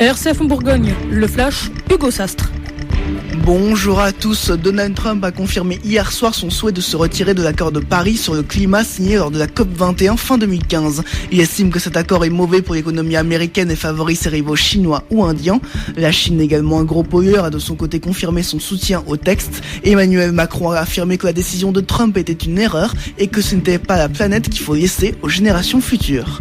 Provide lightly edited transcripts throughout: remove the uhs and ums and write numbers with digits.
RCF en Bourgogne, le flash, Hugo Sastre. Bonjour à tous. Donald Trump a confirmé hier soir son souhait de se retirer de l'accord de Paris sur le climat signé lors de la COP21 fin 2015. Il estime que cet accord est mauvais pour l'économie américaine et favorise ses rivaux chinois ou indiens. La Chine, également un gros pollueur, a de son côté confirmé son soutien au texte. Emmanuel Macron a affirmé que la décision de Trump était une erreur et que ce n'était pas la planète qu'il faut laisser aux générations futures.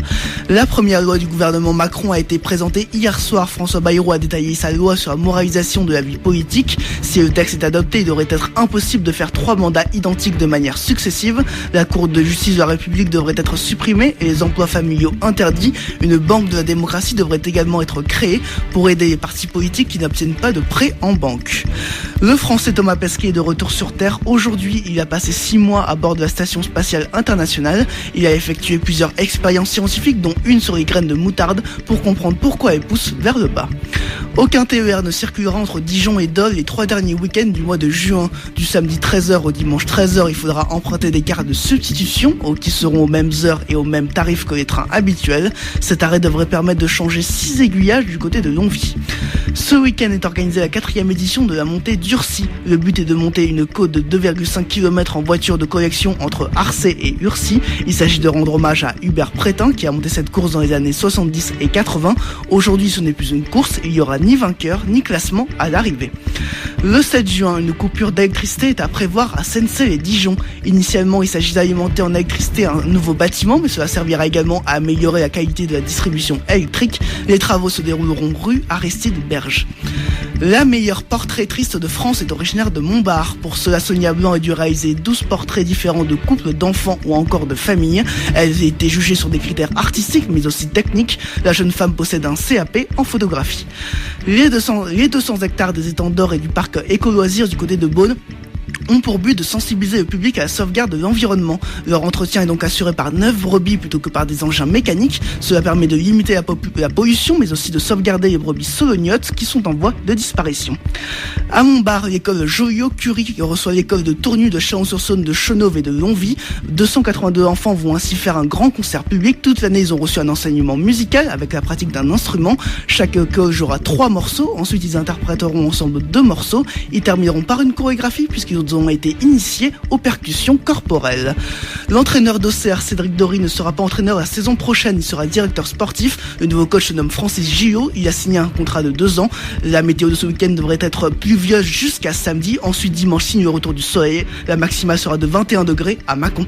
La première loi du gouvernement Macron a été présentée hier soir. François Bayrou a détaillé sa loi sur la moralisation de la vie politique. Si le texte est adopté, il devrait être impossible de faire 3 mandats identiques de manière successive. La Cour de justice de la République devrait être supprimée et les emplois familiaux interdits. Une banque de la démocratie devrait également être créée pour aider les partis politiques qui n'obtiennent pas de prêts en banque. Le Français Thomas Pesquet est de retour sur Terre. Aujourd'hui, il a passé 6 mois à bord de la Station Spatiale Internationale. Il a effectué plusieurs expériences scientifiques, dont une sur les graines de moutarde, pour comprendre pourquoi elles poussent vers le bas. Aucun TER ne circulera entre Dijon et Dole les 3 derniers week-ends du mois de juin. Du samedi 13h au dimanche 13h, il faudra emprunter des cartes de substitution qui seront aux mêmes heures et aux mêmes tarifs que les trains habituels. Cet arrêt devrait permettre de changer 6 aiguillages du côté de Longwy. Ce week-end est organisée la 4e édition de la montée d'Urcy. Le but est de monter une côte de 2,5 km en voiture de collection entre Arcey et Urcy. Il s'agit de rendre hommage à Hubert Prétin qui a monté cette course dans les années 70 et 80. Aujourd'hui, ce n'est plus une course, il n'y aura ni vainqueur ni classement à l'arrivée. Le 7 juin, une coupure d'électricité est à prévoir à Sensey et Dijon. Initialement, il s'agit d'alimenter en électricité un nouveau bâtiment, mais cela servira également à améliorer la qualité de la distribution électrique. Les travaux se dérouleront rue Aristide-Berge. La meilleure portraitrice de France est originaire de Montbard. Pour cela, Sonia Blanc a dû réaliser 12 portraits différents de couples, d'enfants ou encore de familles. Elle a été jugée sur des critères artistiques mais aussi techniques. La jeune femme possède un CAP en photographie. Les 200 hectares des étangs d'Or et du parc Écoloisirs du côté de Beaune ont pour but de sensibiliser le public à la sauvegarde de l'environnement. Leur entretien est donc assuré par 9 brebis plutôt que par des engins mécaniques. Cela permet de limiter la pollution, mais aussi de sauvegarder les brebis solognotes qui sont en voie de disparition. À Montbard, l'école Joliot-Curie reçoit l'école de Tournu, de Chalon-sur-Saône, de Chenauve et de Longwy. 282 enfants vont ainsi faire un grand concert public. Toute l'année, ils ont reçu un enseignement musical avec la pratique d'un instrument. Chaque école jouera 3 morceaux. Ensuite, ils interpréteront ensemble 2 morceaux. Ils termineront par une chorégraphie puisqu'ils ont été initiés aux percussions corporelles. L'entraîneur d'Auxerre, Cédric Dory, ne sera pas entraîneur la saison prochaine, il sera directeur sportif. Le nouveau coach se nomme Francis Gillot, il a signé un contrat de 2 ans. La météo de ce week-end devrait être pluvieuse jusqu'à samedi. Ensuite, dimanche, signe le retour du soleil. La maximale sera de 21 degrés à Mâcon.